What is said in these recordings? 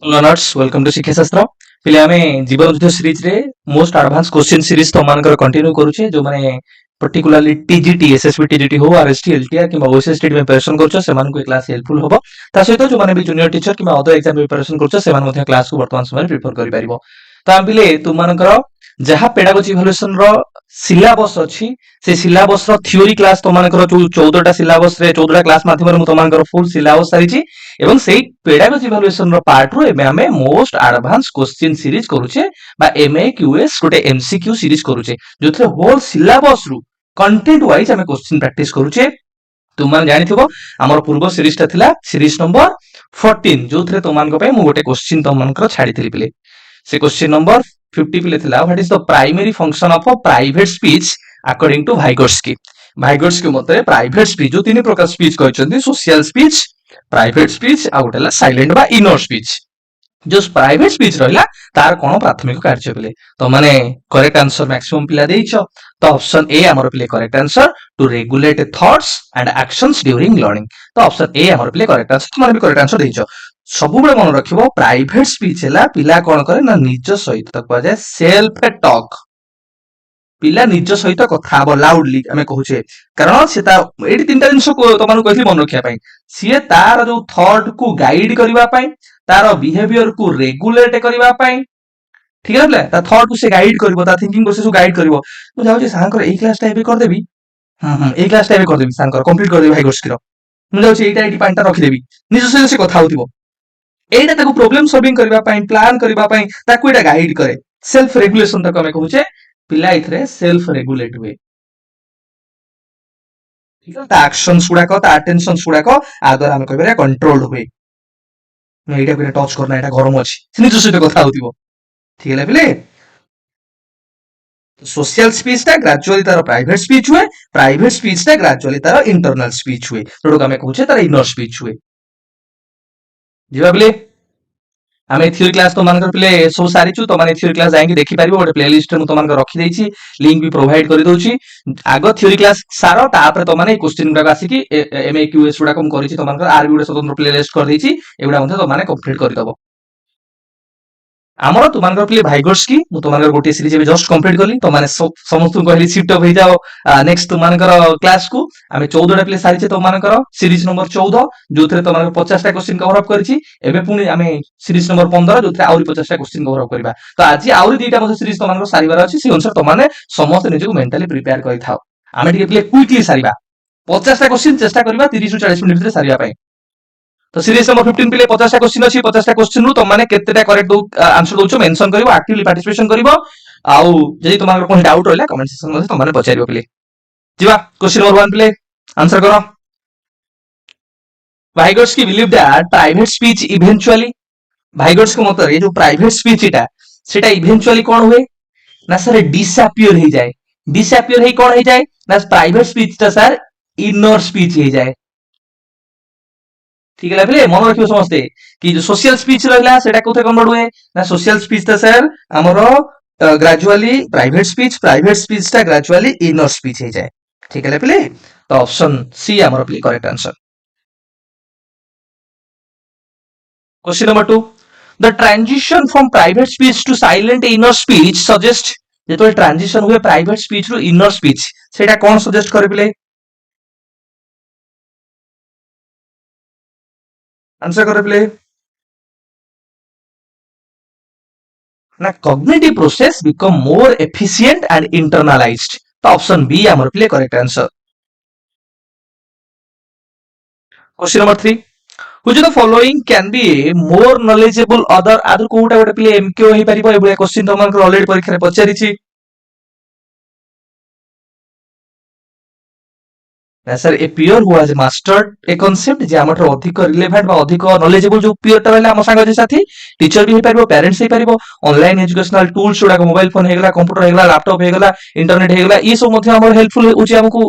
Learners welcome to शिक्षा शास्त्र पिले आमे जीवन युद्ध सीरीज रे मोस्ट एडवांस क्वेश्चन सीरीज तो मानकर कंटिन्यू करूचे जो माने पर्टिकुलरली टीजीटी एसएसबी टीजीटी हो आरएसटी एलटीआर किबा ओएसएसटी में प्रिपरेशन करछो से मान को क्लास हेल्पफुल होबो ता सहित जो माने भी जूनियर टीचर किबा अदर एग्जाम प्रिपरेशन करछो से मान मध्ये क्लास को वर्तमान समय प्रिफर करि परिबो तो हम पिले तुम मानकर जहा पेडागोजी इवैल्यूएशन रो सिलेबस अछि से सिलेबस रो थ्योरी क्लास तो मानकर जो 14 टा सिलेबस रे 14 टा क्लास माध्यम रे मु तो मानकर फुल सिलेबस सारिछि एवं सेही पेडागोजी इवैल्यूएशन रो पार्ट रो एमे हमें मोस्ट एडवांस क्वेश्चन सीरीज करूचे बा एमएक्यूएस गोटे एमसीक्यू सीरीज करूचे जोथरे होल सिलेबस रु कंटेंट वाइज हमें क्वेश्चन प्रैक्टिस करूचे तुम मान जानिथिबो हमर पूर्व सीरीज ता थिला सीरीज नंबर 14 जोथरे तुमान को पे मु गोटे क्वेश्चन तुमनकर छाडिथिली पिले से क्वेश्चन नंबर 50 पिले थिला what is the primary function of a private speech according to Vygotsky मते प्राइवेट स्पीच जो तीन प्रकार स्पीच कहचंती सोशल स्पीच प्राइवेट स्पीच आ गोटेला साइलेंट बा इनर स्पीच जो प्राइवेट स्पीच रहिला तार कोन प्राथमिक कार्य पिले तो माने करेक्ट आंसर मैक्सिमम पिला देइछो तो ऑप्शन ए हमर पिले correct answer to regulate thoughts and actions during learning तो ऑप्शन ए हमर पिले करेक्ट आंसर माने भी करेक्ट आंसर देइछो सब बेले मन रखिबो प्राइवेट स्पीच हैला पिला कोन करे ना निज सहित तक कह जाय सेल्फ टॉक पिला निज सहित कथा हबो लाउडली आमे कहूचे कारण से ता एडी तीनटा जिंस को तो मानु कहली मन रखिया पई सिए तार जो थॉट को गाइड करबा पई तार बिहेवियर को रेगुलेट करबा पई ठीक है ता थॉट को से गाइड करबो ता थिंकिंग प्रोसेस को गाइड करबो मु जाउचे सांकर एई क्लास टाइप कर देबी एई क्लास टाइप कर देबी सांकर कंप्लीट कर देबी भाई गोस्की रो मु जाउचे एटा एटी पॉइंट रखि देबी निज सहित से कथा होतिबो एटा ताको प्रॉब्लम सॉल्विंग करबा पई प्लान करबा पई ताको एटा गाइड करे सेल्फ रेगुलेशन तक हमें कहूचे पिला इथरे सेल्फ रेगुलेट हुए ठीक है ता एक्शंस गुडा को ता अटेंशंस गुडा को आदर हम कहबे कंट्रोल हुए मैं एटा पे टच करना एटा गरम अछि निज सहित कथा होतिबो ठीक है पिले सोशल स्पीच ता ग्रेजुअली तार प्राइवेट स्पीच हुए प्राइवेट स्पीच ता ग्रेजुअली तार इंटरनल स्पीच हुए जोडो हमें कहूचे तार इनर स्पीच हुए जिबा पिले आमे थ्योरी क्लास तो मानकर पिले सब सारिछु तो माने थ्योरी क्लास जाएंगे देखि पारिबो गोटे प्लेलिस्ट रे मु तो मानकर रखि देछि लिंक भी प्रोवाइड करि दोछि आगो थ्योरी क्लास सारो तापर तो माने क्वेश्चन गुडा आसी कि एमएक्यूएस गुडा कम करिछि तो मानकर आर गुडा स्वतंत्र प्लेलिस्ट कर देछि एगुडा मध्ये तो माने कंप्लीट करि दबो आमर तुमानकर पिले भाइगोट्स्की मु तुमानकर गोटे सीरीज एबे जस्ट कंप्लीट करली तो माने समस्त कहली शिफ्ट अप हो जाओ नेक्स्ट तुमानकर क्लास को आमे 14 टा पिले सारिछे तुमानकर सीरीज नंबर 14 जोथरे तुमानकर 50 टा क्वेश्चन कवर अप करछि एबे पुनी आमे सीरीज नंबर 15 जोथरे आउरी 50 टा क्वेश्चन कवर अप करबा तो आज आउरी दुईटा मध्ये सीरीज तुमानकर सारिबार अछि से अनुसार तुमाने समस्त निजको मेंटली प्रिपेयर करि थाओ आमे टिके पिले क्विकली सारिबा 50 टा क्वेश्चन चेष्टा करबा 30 रु 40 मिनिट भितर सारिबा पई तो सीरीज नंबर 15 पिले 50 टा क्वेश्चन अछि 50 टा क्वेश्चन रु तमाने केतेटा करेक्ट दो आंसर दोछो मेंशन करिवो एक्टिवली पार्टिसिपेशन करिवो आउ जदि तमार कोन डाउट रहला कमेंट सेक्शन मध्ये तमाने पचारिवो पिले जिवा क्वेश्चन नंबर 1 पिले आंसर करो Vygotsky believe that private speech eventually Vygotsky मत ये जो प्राइवेट स्पीच इटा सेटा इवेंचुअली कोन हुए ना सर डिसअपियर हो जाए डिसअपियर हे कोन हो जाए ना प्राइवेट स्पीच ता सर इनर स्पीच हो जाए ठीक है पिले मन रखियो समस्ते कि जो सोशल स्पीच रहला सेटा कोथे कन्वर्ट हुए ना सोशल स्पीच ता सर हमरो ग्रेजुअली प्राइवेट स्पीच ता ग्रेजुअली इनर स्पीच हो जाए ठीक है पिले तो ऑप्शन सी हमरो पिले correct answer question number 2 the transition from private speech to silent inner speech suggest जेतो ट्रांजिशन हुए प्राइवेट स्पीच रु इनर स्पीच सेटा कोन सजेस्ट करे पिले आंसर करे पिले ना cognitive process become more efficient and internalized तो ऑप्शन बी हमर पिले correct answer question number 3 which of the following can be more knowledgeable other आदर कोउटा गोटे पिले एमक्यू हे परिबो एबे क्वेश्चन तो हमर ऑलरेडी परीक्षा रे पचारिछि ना sir a peer who has mastered a concept जे हमर अधिक रिलेवेंट बा अधिक नॉलेजेबल जो पियर ता रहला हम संग जे साथी टीचर भी हे परिबो पेरेंट्स हे परिबो ऑनलाइन एजुकेशनल टूल्स उडा मोबाइल फोन हे गेला कंप्यूटर हे गेला लैपटॉप हे गेला इंटरनेट हे गेला ई सब मध्ये हमर हेल्पफुल होची हमकु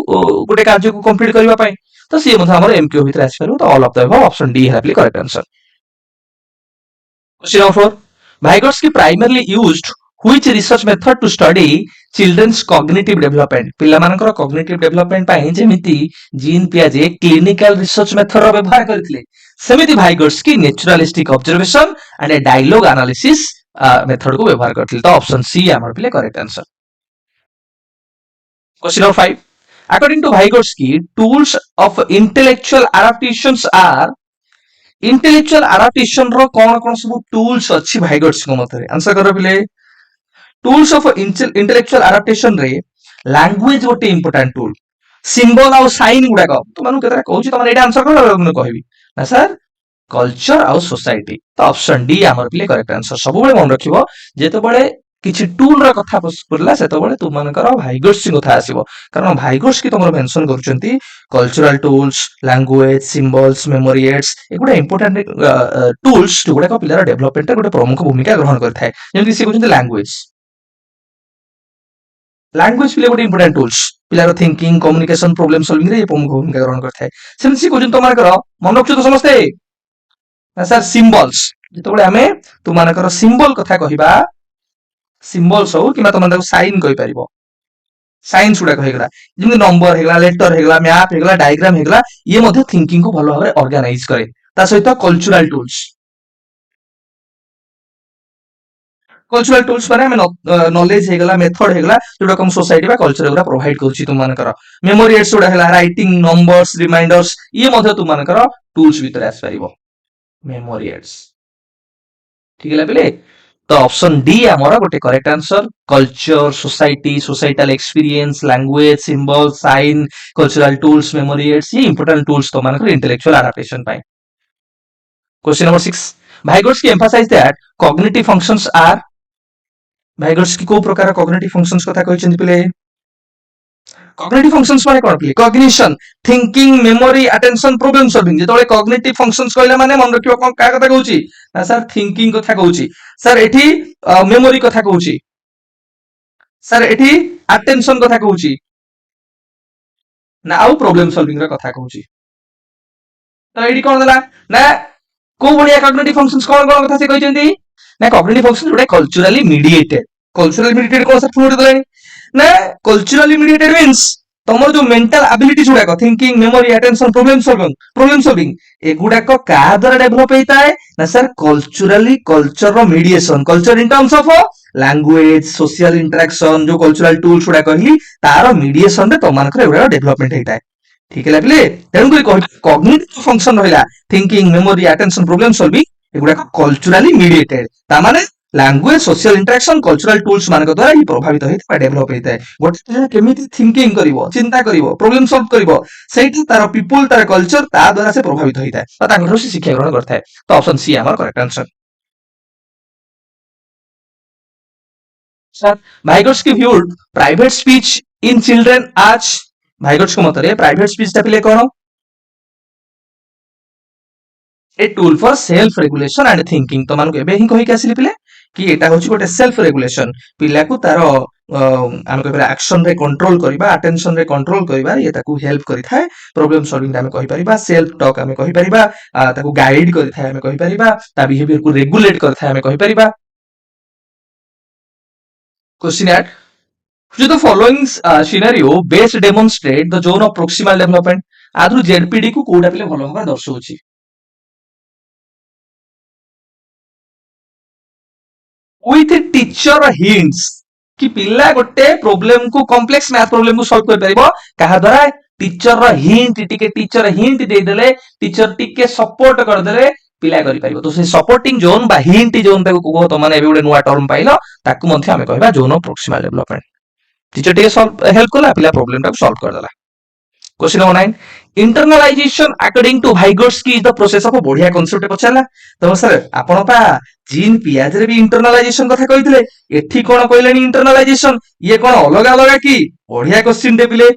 गोटे कार्य को कंप्लीट करबा पई तो सी मध्ये हमर एमक्यू भितर आसी परिबो तो all of the above option D है correct answer question number 4 Vygotsky primarily used which research method to study children's cognitive development पिला मानकर cognitive development पाई जेमिति जीन पियाजे क्लिनिकल रिसर्च मेथड रो व्यवहार करथिले सेमिति Vygotsky naturalistic observation and a dialogue analysis method को व्यवहार करथिले तो ऑप्शन सी हमर पिले correct answer. Question number 5 according to Vygotsky tools of intellectual adaptations are intellectual adaptation रो कोन कोन सब टूल्स अछि भाइगोट्स्की मतरे आंसर करो पिले। टूल्स ऑफ इंटेलेक्चुअल एडाप्टेशन रे लैंग्वेज गोटे इंपोर्टेंट टूल सिंबल आउ साइन गुडा को तुमनु केतरा कहूची तमन एटा आंसर करो मैं कहबी ना सर कल्चर आउ सोसाइटी तो ऑप्शन डी हमर पिले करेक्ट आंसर सब बेले मन रखिबो जेते बेले किछि टूल रा कथा पड़ला सेते बेले तुम मानकर भाइगोट्स्की कथा आसीबो कारण भाइगोट्स्की तुमर मेंशन करचंती cultural tools language symbols memory aids एगुडा इंपोर्टेंट टूल्स जोगुडा को पिलार डेवलपमेंट गोटे प्रमुख भूमिका ग्रहण करथाय जेमति से कहचंती लैंग्वेज पिले गोटे इंपोर्टेंट टूल्स पिलार थिंकिंग कम्युनिकेशन प्रॉब्लम सॉल्विंग रे प्रमुख भूमिका ग्रहण करथाय सेमति से कहचंती तुमर मन रखछु तो समस्ते ना सर सिंबल्स जेतबेले हमें तुमनकर सिंबल कथा कहिबा सिंबल्स हो कि तुम साइन कहि परिबो साइंस गुडा कहिगला जेमि नंबर हेगला लेटर हेगला मैप हेगला डायग्राम हेगला ये मध्ये थिंकिंग को भलो भाबरे ऑर्गेनाइज करे ता सहित कल्चरल टूल्स माने हमें नॉलेज हेगला मेथड हेगला जोडा कम सोसाइटी बा कल्चर गुडा प्रोवाइड करछि तुम मानकर मेमोरी एड्स गुडा हेला राइटिंग नंबर्स रिमाइंडर्स ये मध्ये तुम मानकर टूल्स भीतर आस परिबो मेमोरी एड्स ठीक है पिले तो ऑप्शन डी हमारा गोटे correct answer culture society societal experience language symbol sign cultural tools memory aids ये इंपोर्टेंट टूल्स तो मानकर इंटेलेक्चुअल एडाप्टेशन पाए। Question number 6 Vygotsky emphasize that cognitive functions are Vygotsky को प्रकार कॉग्निटिव फंक्शंस कथा कहिसेंती पिले कॉग्निटिव फंक्शंस माने कोन पिले cognition thinking memory attention problem solving जेतोले कॉग्निटिव फंक्शंस कहला माने मन रखियो कोन का कथा कहूची ना सर थिंकिंग कथा कहूची सर एठी मेमोरी कथा कहूची सर एठी अटेंशन कथा कहूची ना आउ प्रॉब्लम सॉल्विंग रा कथा कहूची तो एडी कोन देला ना को बढिया कॉग्निटिव फंक्शंस कोन कोन कथा से कहिसेंती ना कॉग्निटिव फंक्शंस जोडे कल्चरली मीडिएटेड कोन सर फुड देले ना कल्चरली मीडिएटेड मींस तमर जो मेंटल एबिलिटीज गुडा thinking memory attention problem solving एगुडा को का द्वारा डेवलप होता है ना सर कल्चर रो mediation culture in terms of language social interaction जो कल्चरल टूल्स गुडा कहली तार मीडिएशन रे तमानकर एगुडा डेवलपमेंट होता है ठीक है पिले तेनु कॉग्निटिव फंक्शन रहिला thinking memory attention problem solving एगुडा कल्चरली मीडिएटेड ता माने language social interaction cultural tools मान द्वारा ही प्रभावित होता है डेवलप होता है गोटे केमिति थिंकिंग करिवो चिंता करिवो प्रॉब्लम सॉल्व करिवो सेठी तार पीपल तार कल्चर ता द्वारा से प्रभावित होता है तो तांकर से शिक्षा ग्रहण करता है तो ऑप्शन सी हमर correct answer. Sir Vygotsky viewed private speech in children आज भाइगोट्स्की मतरे प्राइवेट स्पीच ता पिले कोन a tool for self regulation and thinking तो मानु एबे ही कहि के आसिले पिले कि एटा होची गोटे सेल्फ रेगुलेशन पिला को तार हम कहबा एक्शन रे कंट्रोल करबा अटेंशन रे कंट्रोल करबा ये ताकू हेल्प करि थाए प्रॉब्लम सॉल्विंग हम कहि परिबा सेल्फ टॉक हम कहि परिबा ताकू गाइड करि थाए हम कहि परिबा ता बिहेवियर को रेगुलेट करि थाए हम कहि परिबा। Question 8 which of the following scenario best demonstrate the zone of proximal development आदरु जेडपीडी को कोडा पिले भलो भाबा दर्शौची with teacher hints कि पिल्ला गोटे प्रॉब्लम को कॉम्प्लेक्स मैथ प्रॉब्लम को सॉल्व कर परिबो कहा द्वारा टीचर हिंट दे देले टीचर टिके सपोर्ट कर देले पिला करि परिबो तो से सपोर्टिंग जोन बा हिंट जोन ताको को तो माने एबे गोटे नुवा टर्म पाइलो ताकू मध्ये हमें कहबा zone of proximal development teacher टिके सॉल्व हेल्प करला पिला प्रॉब्लम टाको सॉल्व कर देला। Question number 9 internalization according to Vygotsky is the process of बढ़िया कांसेप्ट पछला तो सर आपण पा जीन पियाज रे भी इंटरनलाइजेशन कथा कहितले एठी कोन कहलेनी इंटरनलाइजेशन ये कोन अलग अलग की बढ़िया क्वेश्चन दे पिले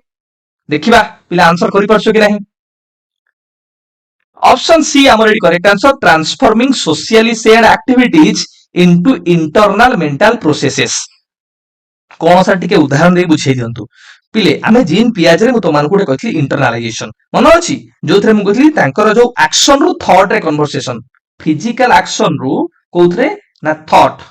देखिबा पिला आंसर करि परछो कि नहीं ऑप्शन सी हमर correct answer transforming socially shared activities into internal mental processes कौन सा टिके उदाहरण दे बुझे दियंतु पिले आमे जीन पियाज रे मु तो मान को कहथि इंटरनलाइजेशन मन अछि जोथरे मु कहथि तांकर जो एक्शन रु थॉट रे कन्वर्सेशन फिजिकल एक्शन रु कोथरे ना थॉट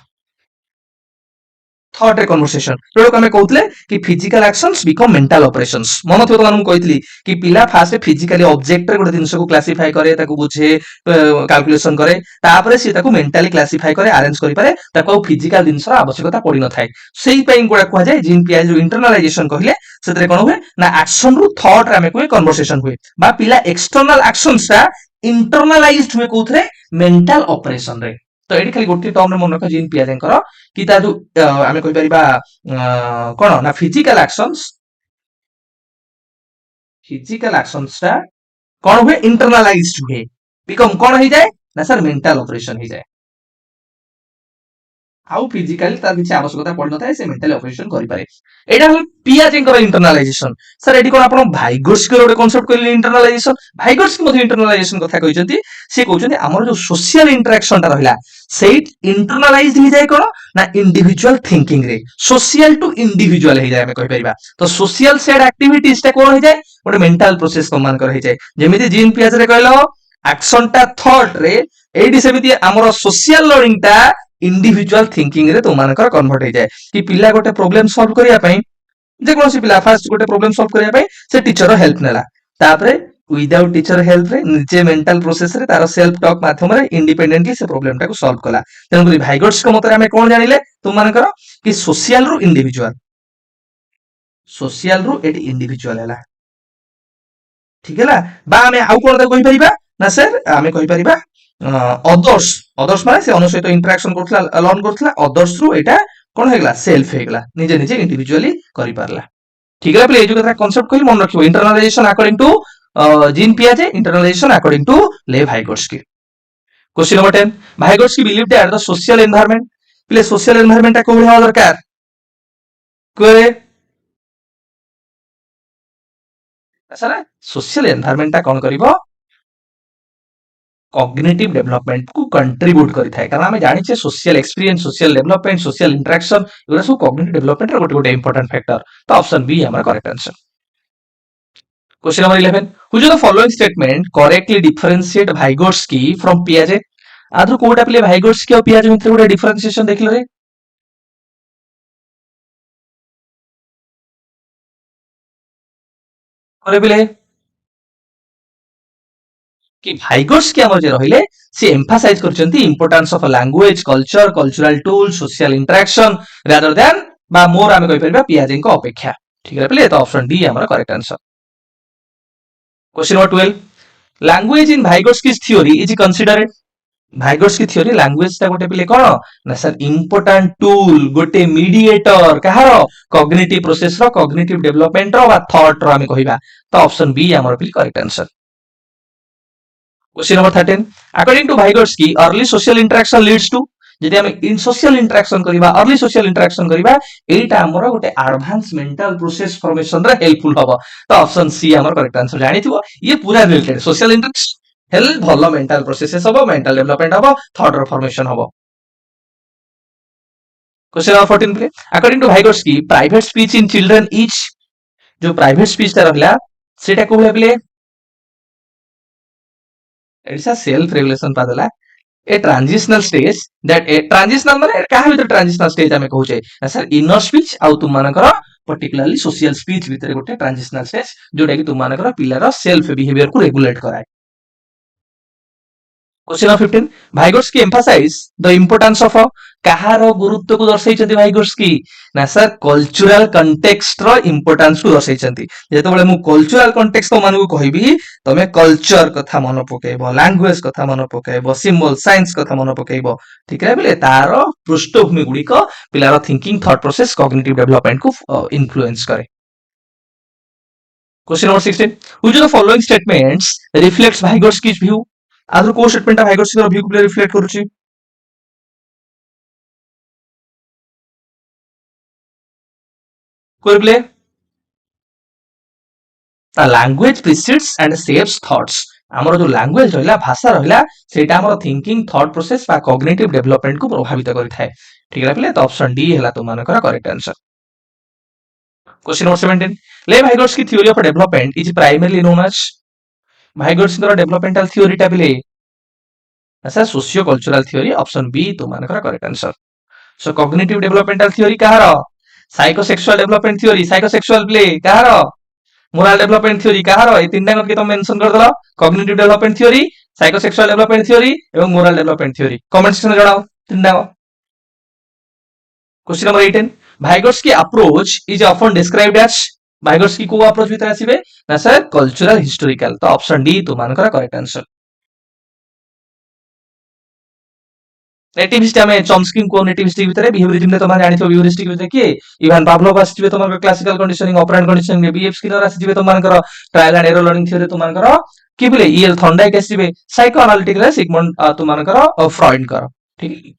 थॉट रे कन्वर्सेशन जोडो हमें कहउतले कि physical actions become mental operations मन थियो तो कहइतली कि पिला फास्ट फिजिकली ऑब्जेक्ट रे गोटे जिंस को क्लासिफाई करे ताको बुझे कैलकुलेशन करे तापर से ताको मेंटली क्लासिफाई करे अरेंज करि पारे ताको फिजिकल जिंस रा आवश्यकता पड़ी न थाए सेही पई गोडा कह जाय जीन पियाज जो इंटरनलाइजेशन कहले सेतरे कोन हुए ना एक्शन रु थॉट रे हमें कोई कन्वर्सेशन हुए बा पिला एक्सटर्नल एक्शंस रा इंटरनलाइज्ड हुए कोथरे मेंटल ऑपरेशन रे तो एडी खाली गोटे टर्म रे मन रख जीन पियाजेंकर कि ता जो आमे कहि परिबा कोन ना फिजिकल एक्शंस ता कोन हुए इंटरनलाइज्ड हुए बिकम कोन हो जाए ना सर मेंटल ऑपरेशन हो जाए आउ फिजिकली तार किछि आवश्यकता पड़ नथाय से मेंटली ऑपरेशन करि पारे एटा हल पियाजेंकर इंटरनलाइजेशन सर एडी कोन आपण भाइगोट्स्की रो कांसेप्ट कहले इंटरनलाइजेशन भाइगोट्स्की मध्ये इंटरनलाइजेशन कथा कहिसंती से कहउछंती हमर जो सोशल इंटरेक्शन ता रहला से इंटरनलाइज्ड हो जाए कोन ना इंडिविजुअल थिंकिंग रे सोशल टू इंडिविजुअल हो जाए हम कहि परिबा तो सोशल सेड एक्टिविटीज ता कोन हो जाए गोटे मेंटल प्रोसेस कमान कर हो जाए जेमिति जीन पियाज रे कहलो एक्शन ता थॉट रे एडी सेमिति हमर सोशल लर्निंग ता इंडिविजुअल थिंकिंग रे तो मानकर कन्वर्ट हो जाए कि पिला गोटे प्रॉब्लम सॉल्व करिया पई जे कोनोसी पिला फास्ट गोटे प्रॉब्लम सॉल्व करिया पई से टीचर हेल्प नेला तापरे विदाउट टीचर हेल्प रे निजे मेंटल प्रोसेस रे तार सेल्फ टॉक माध्यम रे इंडिपेंडेंटली से प्रॉब्लम टा को सॉल्व कला तेन करी भाइगोट्स के मते हमें कोन जानिले तुम मानकर कि सोशल रु एटी इंडिविजुअल हैला ठीक हैला बा हमें आउ कोन कहि परिबा ना सर हमें कहि परिबा अदर्स अदर्स माने से अनुसहित इंटरेक्शन करथला लर्न करथला अदर्स रु एटा कोन हेगला सेल्फ हेगला निजे निजे इंडिविजुअली करि पारला ठीक है प्ले जो कथा कांसेप्ट कहि मन रखियो इंटरनलाइजेशन अकॉर्डिंग टू जीन पियाजे internalization according to Lev Vygotsky question number 10 Vygotsky believed that the social environment play social environment ता कोन होवा दरकार कोरे सर सोशल एनवायरनमेंट ता कोन करिवो कॉग्निटिव डेवलपमेंट को कंट्रीब्यूट करि थाए कारण हमें जानि छे social experience social development social interaction एरा सब कॉग्निटिव डेवलपमेंट रो गोटे इंपोर्टेंट फैक्टर तो ऑप्शन बी हमर correct answer question number 11 which of the following statement correctly differentiate Vygotsky from पियाजे आदर कोटा प्ले भाइगोट्स्की और पियाजे भितर गोटे डिफरेंशिएशन देखलो रे करे प्ले कि भाइगोट्स्की हमर जे रहिले से एम्फासाइज करचंती importance of language culture cultural tool social interaction rather than बा मोर आमे कहि परबा पियाजे को अपेक्षा ठीक है प्ले तो ऑप्शन डी हमर correct answer question number 12 language in Vygotsky's theory is considered Vygotsky theory language ता गोटे प्ले कोन ना सर इंपोर्टेंट टूल गोटे मीडिएटर कहारो कॉग्निटिव प्रोसेस रो कॉग्निटिव डेवलपमेंट रो बा थॉट रो आमे कहिबा तो ऑप्शन बी हमर प्ले correct answer question number 13 according to Vygotsky early social interaction leads to जदि हम इन सोशल इंटरेक्शन करिबा अर्ली सोशल इंटरेक्शन करिबा एटा हमर गोटे एडवांस मेंटल प्रोसेस फॉर्मेशन रे हेल्पफुल हबो तो ऑप्शन सी हमर करेक्ट आंसर जानि थिबो ये पूरा रिलेटेड सोशल इंटरेक्शन हेल भलो मेंटल प्रोसेस हबो मेंटल डेवलपमेंट हबो थॉट रो फॉर्मेशन हबो क्वेश्चन नंबर 14 प्ले according to Vygotsky private speech in children is जो प्राइवेट स्पीच ता रहला सेटा को प्ले इट्स अ सेल्फ रेगुलेशन पादला a transitional stage that a transitional माने काहे भीतर ट्रांजिशनल स्टेज हमें कहू छे सर इनर स्पीच आउ तुम मानकर पर्टिकुलरली सोशल स्पीच भीतर गोटे ट्रांजिशनल स्टेज जोटा कि तुम मानकर पिलार सेल्फ बिहेवियर को रेगुलेट कराए question number 15 Vygotsky emphasize the importance of कहार गुरुत्व को दर्शाइछथि भाइगोट्स्की ना सर कल्चरल कंटेक्स्ट रो इंपोर्टेंस को दर्शाइछथि जेते बेले मु कल्चरल कंटेक्स्ट तो मानू कहबी तमे कल्चर कथा मन पकेबो लैंग्वेज कथा मन पकेबो सिंबल साइंस कथा मन पकेबो ठीक है बेले तारो पृष्ठभूमि गुडी को पिलार thinking thought process cognitive development को इन्फ्लुएंस करे question number 16 which of the following statements reflects Vygotsky's view आदर को स्टेटमेंट भाइगोट्स्की व्यू को रिफ्लेक्ट करूची कोइ प्ले ता language precedes and shapes thoughts हमर जो लैंग्वेज रहला भाषा रहला सेटा हमर थिंकिंग थॉट प्रोसेस बा कॉग्निटिव डेवलपमेंट को प्रभावित करि थाए ठीक है प्ले तो ऑप्शन डी हैला तुम मानकर करेक्ट आंसर क्वेश्चन नंबर 17 ले Vygotsky theory of development is primarily known as Vygotsky developmental theory टा प्ले sir socio cultural theory option B तुम मानकर correct answer so cognitive developmental theory कहार, साइकोसेक्सुअल डेवलपमेंट थ्योरी साइकोसेक्सुअल प्ले कहार, moral development theory कहार, ए तीनटा के तुम मेंशन कर दलो, cognitive development theory, psychosexual development theory एवं moral development theory. Comment section में जणाओ तीनटा। Question number 18, Vygotsky approach is often described as, Vygotsky को अप्रोच भीतर आसीबे ना सर कल्चरल हिस्टोरिकल, तो ऑप्शन डी तुमानकर करेक्ट आंसर। नेटिविस्ट में चॉम्स्की को नेटिविस्ट भीतर बिहेवियरिज्म ने तुम जानिथो, बिहेवियरिस्ट भीतर किए इवान पावलोव आसीबे तुमकर क्लासिकल कंडीशनिंग ऑपरेंट कंडीशनिंग में, बीएफ स्किनर आसीबे तुमकर trial and error learning theory तुमकर कि बोले ईएल थॉर्नडाइक आसीबे साइको एनालिटिकल सिगमंड तुमकर फ्रॉइड कर। ठीक।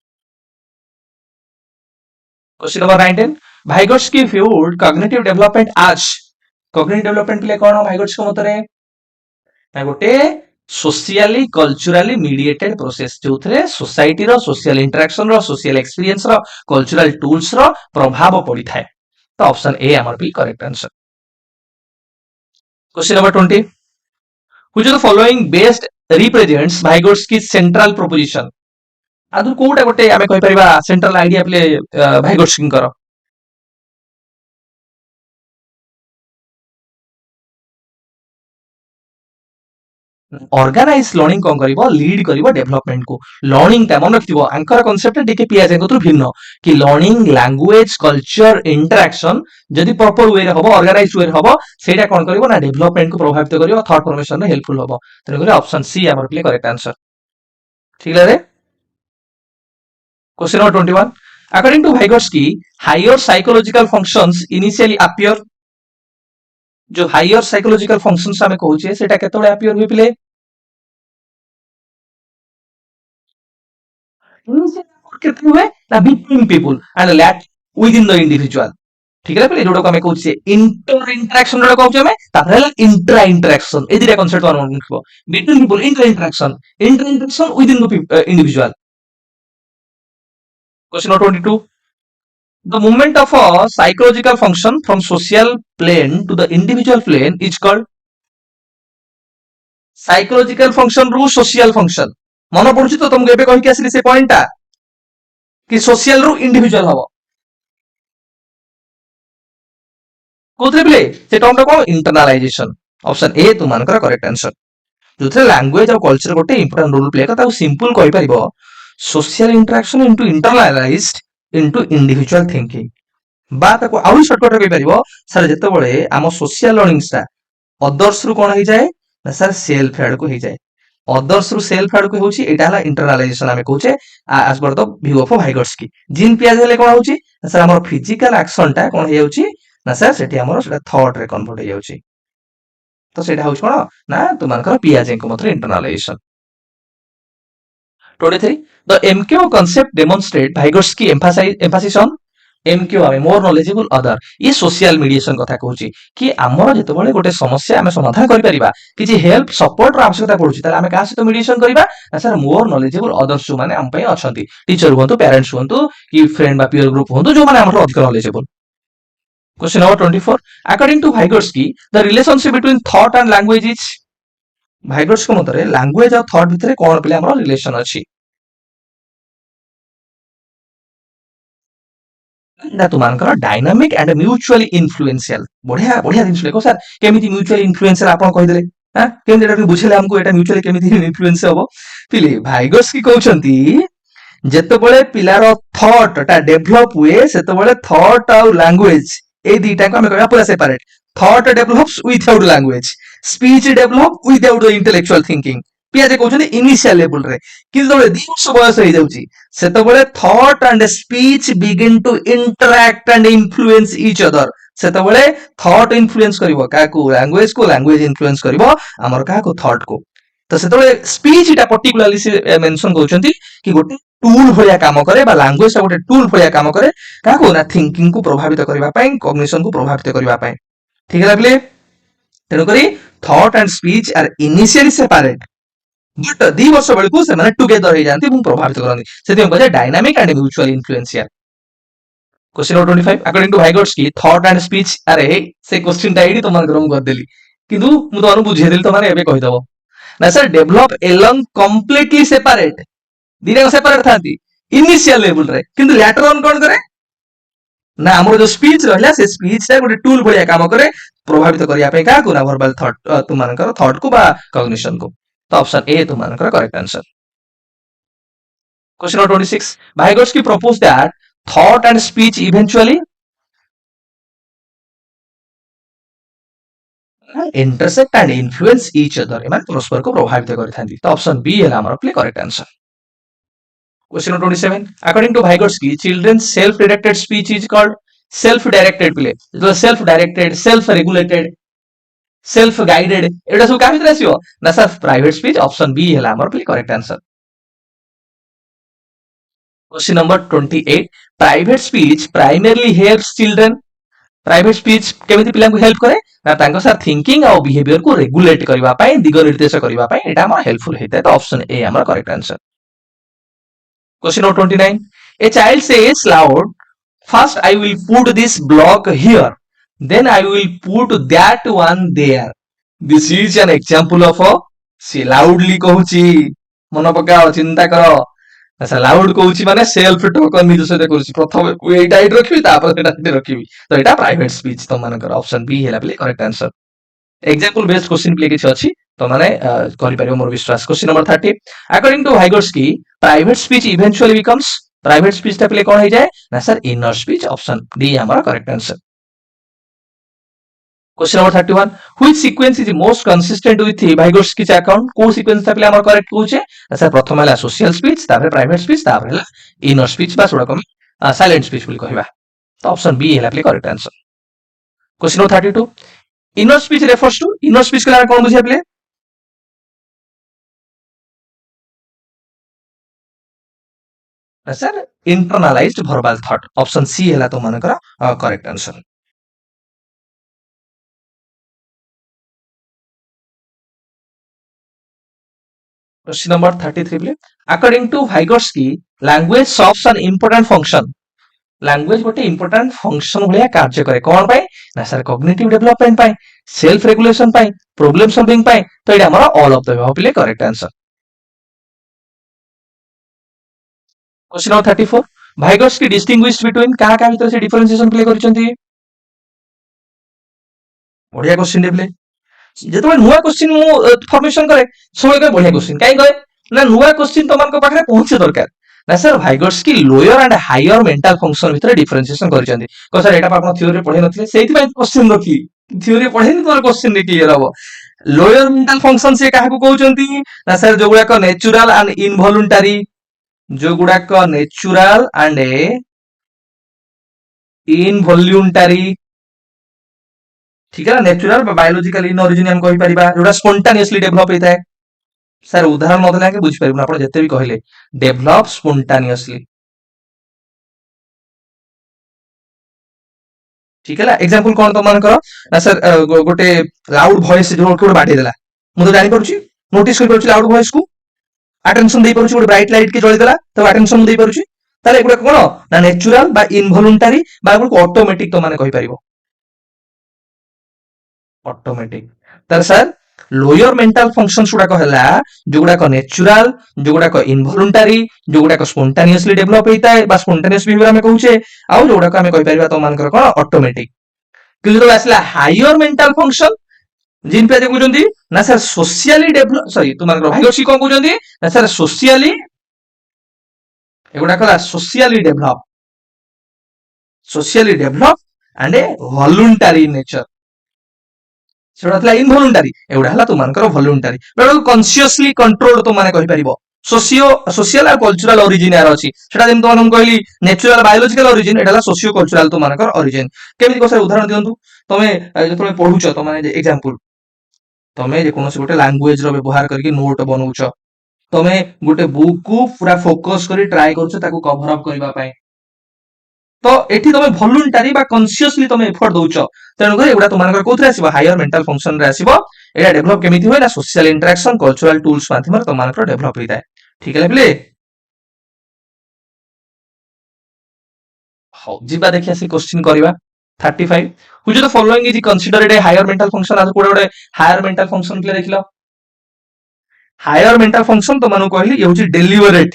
Question number 19, Vygotsky viewed cognitive development as, cognitive development ले कौन Vygotsky मतरे ना गोटे सोशियली कल्चरली मीडिएटेड प्रोसेस जो थे सोसाइटी रो सोशल इंटरेक्शन रो सोशल एक्सपीरियंस रो कल्चरल टूल्स रो प्रभाव पड़ी थाए। तो ऑप्शन ए हमर भी correct answer. Question number 20, which of the following best represents Vygotsky central proposition, आदु कोटा गोटे आमे कहि परिबा सेंट्रल आइडिया प्ले Vygotsky कर। ऑर्गेनाइज लर्निंग कौन करिवो लीड करिवो डेवलपमेंट को। लर्निंग ता मन रखिवो आंकर कांसेप्ट टिके पियाजे को भिन्न कि लर्निंग लैंग्वेज कल्चर इंटरेक्शन जदी प्रॉपर वे रे हबो ऑर्गेनाइज्ड वे रे हबो सेटा कोन करिवो ना डेवलपमेंट को प्रभावित करिवो थॉट फॉर्मेशन में हेल्पफुल हबो। तने करे ऑप्शन सी हमर प्ले करेक्ट आंसर। ठीक है रे। Question number 21, according to Vygotsky higher psychological functions initially appear, जो हायर साइकोलॉजिकल फंक्शंस हमें कहूचे सेटा केतोले अपीयर हुई प्ले कितने हुए ना between people and later with in the individual. ठीक है प्ले जोडो हमें कहूचे इंटर इंटरेक्शन जोडो कहूचे हमें तापर इंट्रा इंटरेक्शन ए दिरा कांसेप्ट वन लिखबो between people inter interaction with in the individual. Question number 22, the movement of a psychological function from social plane to the individual plane is called, psychological function रू social function मन पड़ुछि तो तुमको एबे कहि के आसिली से पॉइंटटा कि सोशल रू इंडिविजुअल हबो कोथरे प्ले से टर्मटा कोन इंटरनलाइजेशन। ऑप्शन ए तुमानकर करेक्ट आंसर। जोथे लैंग्वेज और कल्चर गोटे इंपोर्टेंट रोल प्ले करता सिंपल कहि परिबो social interaction into internalised into individual thinking बा ताको आउरी शॉर्टकट कहि परिबो सर जते बळे आम सोशल लर्निंग्स ता अदर्स रु कोन हो जाय ना सर सेल्फ हेड को हो जाय अदर्स रु सेल्फ हेड को होची एटा हला इंटरनलाइजेशन हमें कहूचे as per the view of Vygotsky। जिन पियाज हेले कोन होची सर हमर फिजिकल एक्शन ता कोन हो जाउची ना सर सेठी हमर सेटा थॉट रे कन्वर्ट हो जाउची। तो सेटा होची कोन ना तुमानकर पियाज को मतलब internalisation. 23, the MQ concept demonstrate Vygotsky emphasis on MQ आमे मोर नॉलेजेबल अदर ये सोशल मीडिएशन कथा कहूची कि हमर जते बळे गोटे समस्या आमे समाधान करि परिबा कि जे हेल्प सपोर्ट रो आवश्यकता पड़ुची ताले आमे का सहित मीडिएशन करिबा सर मोर नॉलेजेबल अदर्स जो माने हम पई अछंती टीचर हुंतु पेरेंट्स हुंतु कि फ्रेंड बा पीयर ग्रुप हुंतु जो माने हमर अधिक knowledgeable. Question number 24, according to Vygotsky the relationship between thought and language is, Vygotsky मतरे लैंग्वेज और थॉट भितरे कोन पले हमर रिलेशन अछि ना तुमानकर डायनामिक एंड म्यूचुअली इन्फ्लुएंशियल। बढ़िया बढ़िया जिनिस लेको सर केमिति म्यूचुअली इन्फ्लुएंशियल आपण कहि देले हां केमिति एटा बुझेले हमको एटा म्यूचुअली केमिति इन्फ्लुएंस हबो पिले Vygotsky कहउछंती जते बळे पिलार थॉट ता डेवलप हुए सेते बळे थॉट और लैंग्वेज ए दीटा को हम कहबा पूरा separate. Thought develops without language, speech develop without the intellectual thinking. पियाजे कहउछंती इनिशियल लेवल रे किंतु 2 वर्ष बयस हो जाउची सेते बळे thought and speech begin to interact and influence each other. सेते बळे थॉट इन्फ्लुएंस करिवो काको लैंग्वेज को, लैंग्वेज इन्फ्लुएंस करिवो हमर काको थॉट को। तो सेते बळे स्पीच इटा पर्टिकुलरली से मेंशन कहउछंती कि गोटे टूल भलिया काम करे बा लैंग्वेज ता गोटे टूल भलिया काम करे काको ना थिंकिंग को प्रभावित करिवा पई कॉग्निशन को प्रभावित करिवा पई। ठीक है लागले तेनो करी thought and speech are initially separate but 2 वर्ष बेलकु से माने टुगेदर हो जानती मु प्रभावित करनी सेति हम कहे dynamic and mutual influential. Question number 25, according to Vygotsky thought and speech अरे से क्वेश्चन ता एडी तमन गरम कर देली किंतु मु तो बुझे देली त माने एबे कहि दबो ना sir develop along completely separate दिने सेपरेट थाती इनिशियल लेवल रे किंतु लैटर ऑन कौन करे ना हमर जो स्पीच रहला से स्पीच टा गोटे टूल भलिया काम करे प्रभावित करिया पे का को ना वर्बल थॉट तुमानकर थॉट को बा कॉग्निशन को तो ऑप्शन ए तुमानकर correct answer question number 26 Vygotsky proposed that thought and speech eventually intersect and influence each other एमान परस्पर को प्रभावित करिथांती तो ऑप्शन बी है हमर प्ले correct answer question number 27 according to Vygotsky children's self directed speech is called self directed play जो self directed self regulated self guided एटा सब का भितर आसीबो ना sir private speech option B है हमर प्ले correct answer question number 28 private speech primarily helps children private speech केमिति पिला को हेल्प करे ना तांको सर थिंकिंग और बिहेवियर को रेगुलेट करबा पई दिग निर्देश करबा पई एटा हमर हेल्पफुल हेते तो ऑप्शन ए हमर correct answer question number 29 a child says loud first I will put this block here then I will put that one there this is an example of सी लाउडली कहूची मन पकाओ चिंता करो अच्छा लाउड कहूची माने self talk निज सहित करूची प्रथम एटा इट रखिबी तापर एटा इट रखिबी तो एटा प्राइवेट स्पीच तो मानकर ऑप्शन बी हेला प्ले correct answer example based question प्ले किछ अछि तो माने करि परियो मोर विश्वास question number 30 according to Vygotsky private speech eventually becomes private speech टा प्ले कोन हो जाए ना sir inner speech option D हमारा correct answer question number 31 which sequence is most consistent with Vygotsky account को सीक्वेंस ता प्ले हमर करेक्ट कहूचे सर प्रथम हला सोशल स्पीच तापर प्राइवेट स्पीच तापर हला इनर स्पीच बा सोडा कम साइलेंट स्पीच बोली कहबा तो ऑप्शन बी हला प्ले correct answer question number 32 inner speech refers to inner speech के कोन बुझिया प्ले सर internalized verbal thought option C हला तो मानकर करेक्ट आंसर क्वेश्चन नंबर 33 प्ले according to Vygotsky language serves an important function language गोटे इंपोर्टेंट फंक्शन भलिया कार्य करे कोन पाई ना सर कॉग्निटिव डेवलपमेंट पाई सेल्फ रेगुलेशन पाई प्रॉब्लम सॉल्विंग पाई तो एटा हमरा ऑल ऑफ द अबव प्ले correct answer question number 34 Vygotsky distinguished between का भीतर से डिफरेंशिएशन प्ले करिसंती बढ़िया क्वेश्चन दे प्ले जेतबे नुवा क्वेश्चन मु फॉर्मेशन करे समय के बढ़िया क्वेश्चन काई कहे ना नुवा क्वेश्चन तो मान को पाखरे पहुंचे दरकार ना सर Vygotsky lower and higher mental function भीतर डिफरेंशिएशन करिसंती को सर एटा आपण थ्योरी रे पढे नथिले सेहि पय क्वेश्चन रखी थ्योरी पढे नि तोर क्वेश्चन रे क्लियर हबो लोअर मेंटल फंक्शन से काहा को कहउचंती ना सर जो गुडा को नेचुरल एंड इनवॉलंटरी जो गुडा को नेचुरल एंड इनवॉलंटरी ठीक है ना नेचुरल बायोलॉजिकल इन ओरिजिन हम कहि परिबा जोडा स्पोंटानियसली डेवलप हेता है सर उदाहरण मत लाके बुझ परिबना आपण जते भी कहले डेवलप स्पोंटानियसली ठीक है ना एग्जांपल कोन तो मान करो ना सर गोटे लाउड वॉइस जो कोड बाटे देला मु तो जानि परछि नोटिस कर परछि लाउड वॉइस को अटेंशन दे परछि गोटे ब्राइट लाइट के जळि देला तो अटेंशन दे परछि ताले एगुडा कोन ना नेचुरल बा इनवॉलंटरी बा ऑटोमेटिक तो माने कहि परिबो ऑटोमेटिक तर सर लोअर मेंटल फंक्शंस गुडा कहला जो गुडा को नेचुरल जो गुडा को इनवॉलंटरी जो गुडा को स्पोंटानियसली डेवलप हेता है बा स्पोंटानियस बिहेवियर हमें कहूचे आ जो गुडा को हमें कहि परिबा तो मान कर कोन ऑटोमेटिक कि जो आसला हायर मेंटल फंक्शन जिन पे कहउजंती ना सर सोशली डेवलप सॉरी तुम मान Vygotsky कोन कहउजंती ना सर सोशली एगुडा कहला socially develop and A voluntary nature सेटा थला इनवॉलंटरी एउडा हला तुमानकर वॉलंटरी बेटा कॉन्शियसली कंट्रोल तो माने कहि परिबो सोशल और कल्चरल ओरिजिन यार अछि सेटा जेम तो हम कहली नेचुरल बायोलॉजिकल ओरिजिन एटा हला सोशियो कल्चरल तो मानकर ओरिजिन केमिति को उदाहरण दियंतु तमे जतले पढुछ तो माने एग्जांपल तमे जे कोनोसी गोटे लैंग्वेज रो व्यवहार करके नोट बनउछ तमे गोटे बुक को पूरा फोकस करी ट्राई करूछ ताको कवर अप करबा पई तो एठी तमे वॉलंटरी बा कॉन्शियसली तमे एफर्ट दउछ तेनु कर एगुडा तुमानकर कोथरे आसीबो हायर मेंटल फंक्शन रे आसीबो एटा डेवलप केमिति होय ना सोशल इंटरेक्शन कल्चरल टूल्स माध्यम रे तुमानकर डेवलप होइता है ठीक है प्ले हो जिबा देखि आसी क्वेश्चन करबा 35 which of the following is considered a higher mental function आज कोडा गोटे हायर मेंटल फंक्शन प्ले देखिलो हायर मेंटल फंक्शन तो मानु कहली ये होची डेलिबरेट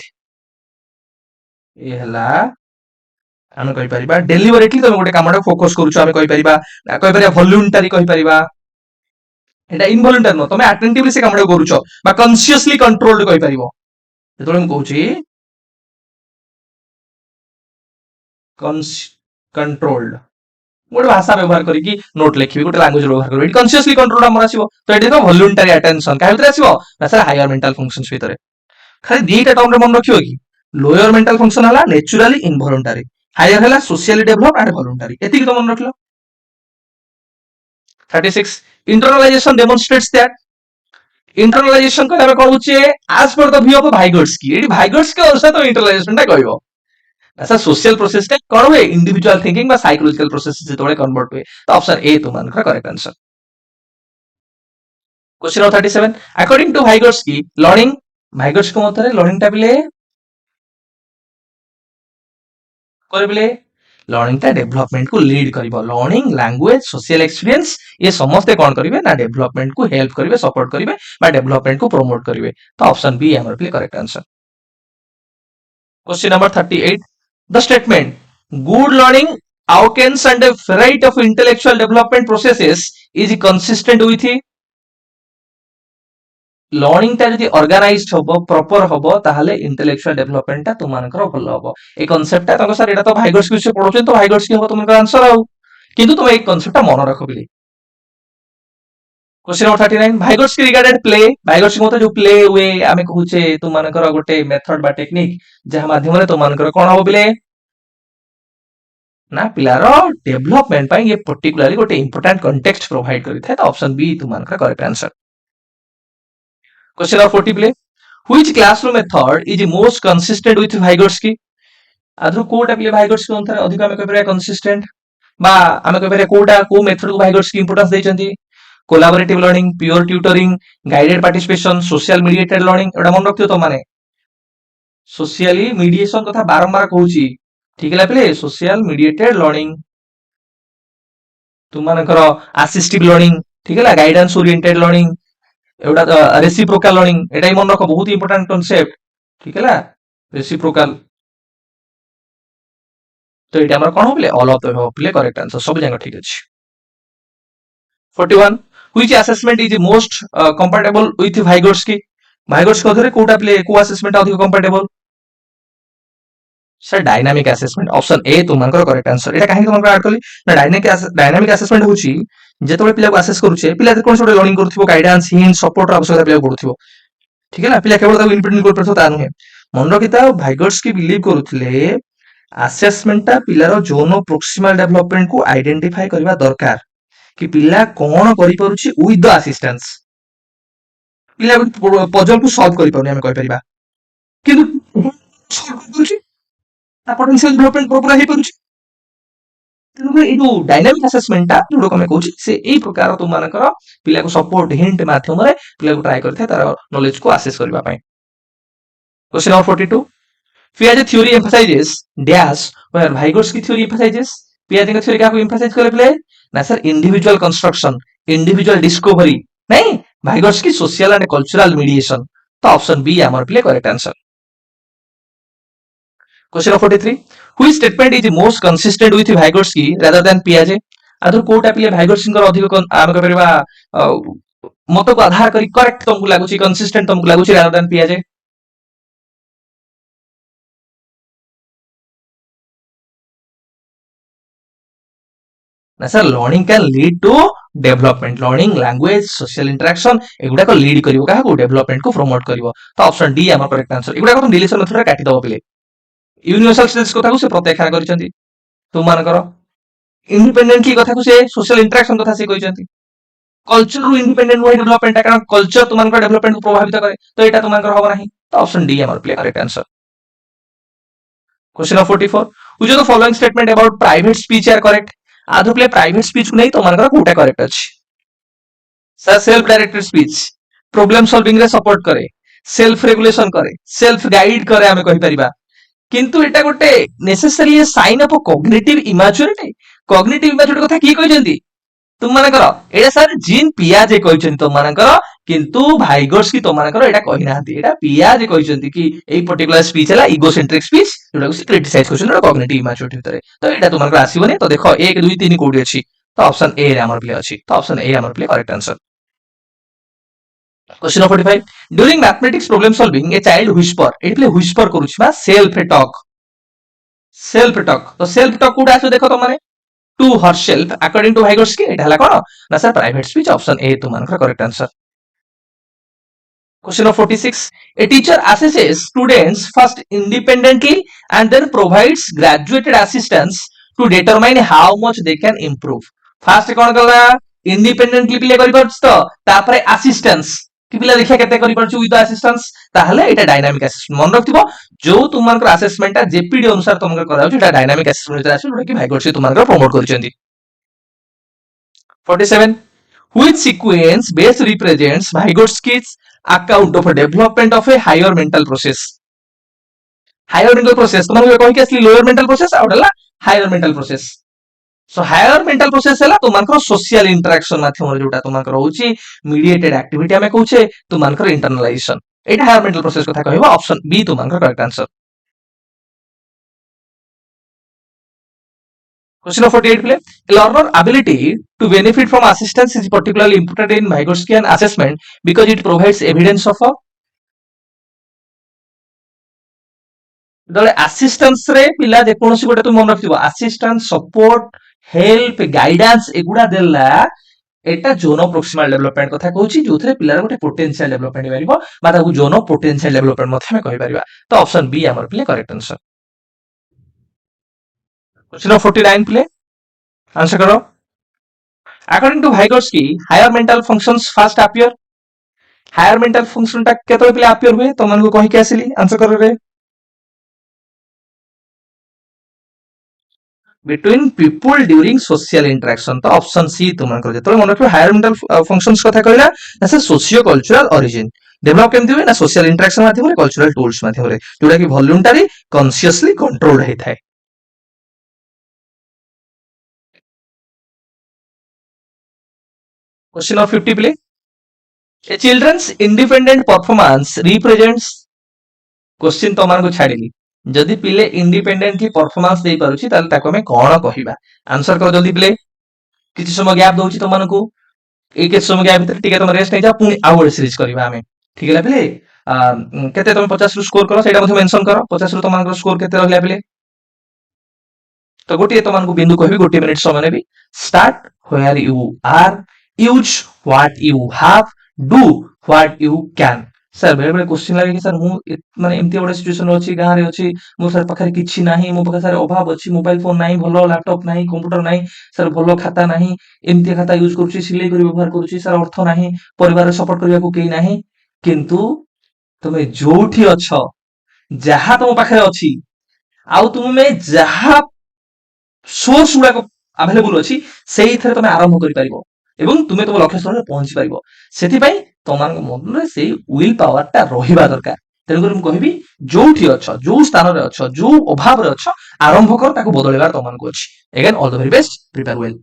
ये हला ଆମେ କହିପାରିବା ଡେଲିଭରେଟଲି ତମେ ଗୋଟେ କାମଟା ଫୋକସ କରୁଛ ଆମେ କହିପାରିବା ଭଲ୍ୟୁଣ୍ଟାରୀ କହିପାରିବା ଏଟା ଇନଭଲ୍ୟୁଣ୍ଟାରୀ ନୁହଁ ତମେ ଆଟେଣ୍ଟିଭଲି ସେ କାମଟା କରୁଛ ବା କନସିୟସଲି କଣ୍ଟ୍ରୋଲ୍ଡ କହିପାରିବ ଯେତେବେଳେ ମୁଁ କହୁଛି କଣ୍ଟ୍ରୋଲ୍ଡ ଗୋଟେ ଭାଷା ବ୍ୟବହାର କରିକି ନୋଟ ଲେଖିବି ଗୋଟେ ଲାଙ୍ଗୁଏଜ ବ୍ୟବହାର କରିବି ଏଠି କନସିୟସଲି କଣ୍ଟ୍ରୋଲ ଆମର ଆସିବ ତ ଏଠି ଦେଖ ଭଲ୍ୟୁଣ୍ଟାରୀ ଆଟେନସନ କାହା ଭିତରେ ଆସିବ ନା ସାର୍ ହାୟର ମେଣ୍ଟାଲ ଫଙ୍କସନ୍ସ ଭିତରେ ଖାଲି ଦିଟା ଟର୍ମରେ ମନେ ରଖିବ କି ଲୋୟର ମେଣ୍ଟାଲ ଫଙ୍କସନ ହେଲା ନେଚୁରାଲି ଇନଭଲଣ୍ଟାରୀ ହାୟର ହେଲା સોશિયલી ડેવલપ એન્ડ વોલન્ટરી એତିକି તો ମନେ ରଖିଲ 36 internalization demonstrates that internalization କହିଲେ ଆମେ କଣ ହଉଛି as per the view of Vygotsky ଏଠି Vygotsky ଅନୁସାରେ ତ internalization ଟା କହିବ ऐसा सोशल प्रोसेस टा कौन हुए इंडिविजुअल थिंकिंग बा साइकोलॉजिकल प्रोसेस से थोड़े कन्वर्ट हुए तो ऑप्शन ए तुम्हारा correct answer question number 37 according to Vygotsky learning Vygotsky मते लर्निंग टा बिले करबिले लर्निंग टा डेवलपमेंट को लीड करिवो लर्निंग लैंग्वेज सोशल एक्सपीरियंस ये समस्त कौन करिवे ना डेवलपमेंट को हेल्प करिवे सपोर्ट करिवे बा डेवलपमेंट को प्रमोट करिवे तो ऑप्शन बी हमर बिले correct answer question number 38 the statement good learning outcomes and a variety of intellectual development processes is consistent with learning टा जदि ऑर्गेनाइज्ड हबो प्रॉपर हबो ताहले इंटेलेक्चुअल डेवलपमेंट टा तुमानकर भलो हबो ए कांसेप्ट टा तको सर एटा तो Vygotsky से पढोछन तो Vygotsky हबो तुमकर आंसर आउ किंतु तुम एक कांसेप्ट टा मन रखो बिली क्वेश्चन नंबर 39 Vygotsky रिगार्डेड प्ले Vygotsky मते जो प्ले हुए आमे कहूचे तुमानकर गोटे मेथड बा टेक्निक जहा माध्यम रे तुमानकर कोन हबो बिले ना पिलार डेवलपमेंट पाई ये पर्टिकुलरली गोटे इंपोर्टेंट कॉन्टेक्स्ट प्रोवाइड करि थाए तो ऑप्शन बी तुमानकर करेक्ट आंसर क्वेश्चन नंबर 40 प्ले which classroom method is most consistent with Vygotsky आधु कोटा पिले Vygotsky अनुसार अधिक आमे कहबरे कंसिस्टेंट बा आमे कहबरे कोटा को मेथड को Vygotsky इंपोर्टेंस दैचंती collaborative learning peer tutoring guided participation social mediated learning एडा मन रखियो तो माने सोशली मीडिएशन कथा बारंबार कहूची ठीक है पिले सोशल मीडिएटेड लर्निंग तुमମାନଙ୍କର असिस्टिव लर्निंग ठीक है गाइडेंस ओरिएंटेड लर्निंग एटा रेसिप्रोकल लर्निंग एटा ही मन रखो बहुत इंपोर्टेंट कांसेप्ट ठीक है रेसिप्रोकल तो एटा हमर कोन होबले ऑल ऑफ द अबव प्ले करेक्ट आंसर सब जगह ठीक अछि 41 which assessment is most compatible with Vygotsky अधरे कोटा प्ले को असेसमेंट अधिक compatible sir dynamic assessment option A तुमनकर करेक्ट आंसर एटा काहे तुमनकर ऐड करली ना डायनामिक असेसमेंट होची जेतबे पिला को असेस करूचे पिला कोन सोडे लर्निंग करथिबो गाइडेंस हिंट सपोर्ट आवश्यकता पिला पडुथिबो ठीक है ना पिला केवल ताको इंडिपेंडेंट कर परथो ता नुहे मन रखिता Vygotsky बिलीव करूथिले असेसमेंट टा पिलार जोन प्रोक्सिमल डेवलपमेंट को आइडेंटिफाई करबा दरकार कि पिला कोन करि परुची विथ द असिस्टेंस पिला पजल को सॉल्व करि पाउनी हम कहि परिबा किंतु सॉल्व करूची ता पोटेंशियल डेवलपमेंट प्रॉपर हे परुची तेणु ए जो डायनामिक असेसमेंट टा जोडो कमे कहूची से एई प्रकार तुमनकर पिला को सपोर्ट हिंट माध्यम रे पिला को ट्राई करथे तार नॉलेज को असेस करबा पई question number 42 Piaget theory emphasizes dash where Vygotsky theory emphasizes Piaget theory का को emphasize करे प्ले ना sir individual construction individual discovery नहीं Vygotsky social and cultural mediation तो ऑप्शन बी हमर प्ले correct answer question number 43 which statement is most consistent with Vygotsky rather than Piaget आदर कोटा पिले Vygotsky कर अधिक आम करबा मत को आधार करी करेक्ट तुमको लागुची कंसिस्टेंट तुमको लागुची रादर देन Piaget ना सर learning can lead to development learning language social interaction एगुडा को लीड करिवो काहा को डेवलपमेंट को प्रमोट करिवो तो ऑप्शन डी हमर करेक्ट आंसर एगुडा को तुम डिलीशन मेथड रे काटी दबो पिले यूनिवर्सल स्टेज कथा को से प्रत्याख्यान करिसंती तुम मानकर इंडिपेंडेंटली कथा को से सोशल इंटरेक्शन कथा से कहिसंती कल्चर रु इंडिपेंडेंट होय डेवलपमेंट कारण कल्चर तुम मानकर डेवलपमेंट को प्रभावित करे तो एटा तुम मानकर होबो नाही तो ऑप्शन डी हमर प्ले correct answer question number 44 which of the following statement about private speech are correct आधु प्ले प्राइवेट स्पीच को नहीं तो मानकर कोटा करेक्ट अछि sir self directed speech problem solving रे सपोर्ट करे सेल्फ रेगुलेशन करे सेल्फ गाइड करे हमें कहि परिबा किंतु एटा गोटे necessary sign of cognitive immaturity कथा की कहिसंती तुम मानकर एटा सर जीन पियाजे कहिसंती तुम मानकर किंतु भाइगोर्स्की तुमମାନଙ୍କର ଏଟା କହି ନାହାନ୍ତି ଏଟା ପିଆଜେ କହିଛନ୍ତି କି ଏଇ पर्टिकुलर स्पीच ହେଲା ଇଗୋସେଣ୍ଟ୍ରିक ସ୍ପीच ଯୋଉଟାକୁ ସେ କ୍ରିଟିସାଇଜ କରୁଛନ୍ତି କଗ୍ନିଟିଭ ମ୍ୟାଚୁରିଟି ଭିତରେ ତ ଏଟା ତୁମମାନଙ୍କର ଆସିବନି ତ ଦେଖ 1 2 3 କୋଉଠି ଅଛି ତ ऑप्शन ए रे हमर प्ले अछि तो ऑप्शन ए हमर प्ले correct answer question number 45 during mathematics problem solving a child whisper एटी प्ले व्हिस्पर करूछि बा सेल्फ टॉक तो सेल्फ टॉक कोड आछो देखो त माने to herself according to Vygotsky एटा हला कोन ना sir private speech option A तुमମାନଙ୍କର correct answer Question of 46. A teacher assesses students first independently and then provides graduated assistance to determine how much they can improve. First कौन कला independently पिले करि परछ तो तापरे assistance कि पिला देखिया केते करि परछ विथ assistance ताहले एटा डायनामिक असेसमेंट मन रखथिबो जो तुमनकर असेसमेंट जेपीडी अनुसार तुमकर करा एटा डायनामिक असेसमेंट आसे जोटा कि भाइगोर्स्की तुमनकर promote करछन्ती 47 which sequence best represents Vygotsky's account of a development of a higher mental process तुमको कहि के असली लोअर मेंटल प्रोसेस आउडला higher mental process so higher mental process हला तुमनकर सोशल इंटरेक्शन माध्यम जोटा तुमनकर होची मीडिएटेड एक्टिविटी हमें कहूचे तुमनकर इंटरनलाइजेशन एटा हायर मेंटल प्रोसेस कथा कहबो ऑप्शन बी तुमनकर correct answer Question number 48 play. A learner ability to benefit from assistance is particularly important in Vygotsky assessment because it provides evidence of a assistance रे पिला जे कोनसी गोटे तुम मन रखिबो असिस्टेंस सपोर्ट हेल्प गाइडेंस एगुडा देला एटा जोनो प्रोक्सिमल डेवलपमेंट कथा कहूची जोथरे पिलार गोटे पोटेंशियल डेवलपमेंट परिबो बा ताकू जोनो पोटेंशियल डेवलपमेंट मध्ये हम कहि परिबा तो ऑप्शन बी हमर प्ले करेक्ट आंसर क्वेश्चन नंबर 49 प्ले आंसर करो according to Vygotsky higher mental functions first appear higher mental function ता केतो पिला अपीयर हुए तो मन को कहि के आसिली आंसर करो रे between people during social interaction तो ऑप्शन सी तुमनकर जेतो मन रखो हायर मेंटल फंक्शंस कथा कहला ना सोशियो कल्चरल ओरिजिन डेवलप केमति हुए ना सोशल इंटरेक्शन माध्यम रे कल्चरल टूल्स माध्यम रे जोटा कि वॉलंटरी कॉन्शियसली कंट्रोल्ड हे थाए क्वेश्चन ऑफ 50 प्ले a children's independent performance represents question तो मान को छाड़िली जदि पिले इंडिपेंडेंटली परफॉर्मेंस दे पारुची ताले ताको हमें कोन कहिबा आंसर करो जल्दी प्ले किछि समय गैप दोउची तो मान को ए के समय गैप भीतर टिके तुम रेस्ट नै जा पुनी आउट सीरीज करबा हमें ठीक है प्ले केते तुम 50 रु स्कोर करो सेटा मध्ये मेंशन करो 50 रु तुम मान स्कोर केते रहला प्ले तो गोटे तो मान को बिंदु कहबी गोटे मिनिट समय नेबी start where you are use what you have do what you can sir बेले बेले क्वेश्चन लागे कि सर मु माने एमती गोटे सिचुएशन अछि गां रे अछि मो सर पाखरे किछि नाही मो पाखरे सर अभाव अछि मोबाइल फोन नाही भलो लैपटॉप नाही कंप्यूटर नाही सर भलो खाता नाही एमती खाता यूज करूछि सिलाई करि व्यवहार करूछि सर अर्थ नाही परिवार सपोर्ट करिया को केही नाही किंतु तुमे जोठी अछ जहा तुम पाखरे अछि आउ तुमे जहा सोर्स गुडा अवेलेबल अछि सेही थरे तुमे आरंभ करि परिबो एवं तुमे तुम लक्ष्य स्थल पहुंची पारिबो सेति तमान मन रे से विल पावर ता रहिबा दरकार तेनु कर हम कहबी जोठी अछ जो स्थान रे अछ जो अभाव रे अछ आरंभ कर ताको बदलैबार तमान को अछि again all the very best prepare well